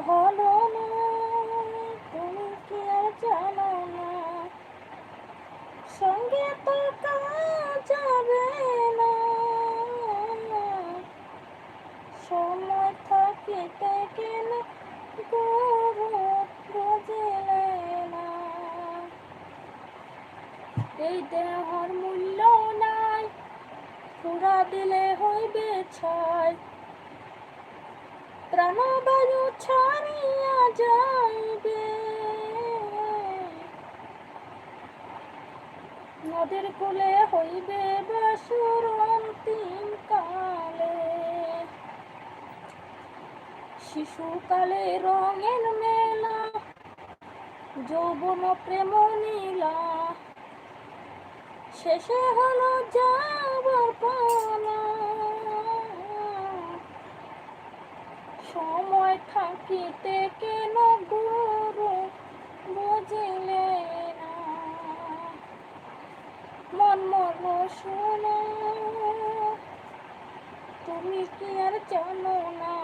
ভালো না, তুমি কি আর জানো না, সঙ্গে তো কাজ যাবে না, সময় থাকিতে কেন গরু বুঝিলে না। এই দেহর মূল্য নাই, পুরা দিলে হইবে ছাই, প্রাণবায়ু ছাড়িয়া যাইবে, নদীর কূলে হইবে বাসুর অন্তিম কালে। শিশুকালে রঙের মেলা, যৌবন প্রেম নীলা, শেষে হলো যাবার পালা, সময় থাকিতে কেন গুরু বুঝিলে না, মন মন শোনো, তুমি কি আর জানো না,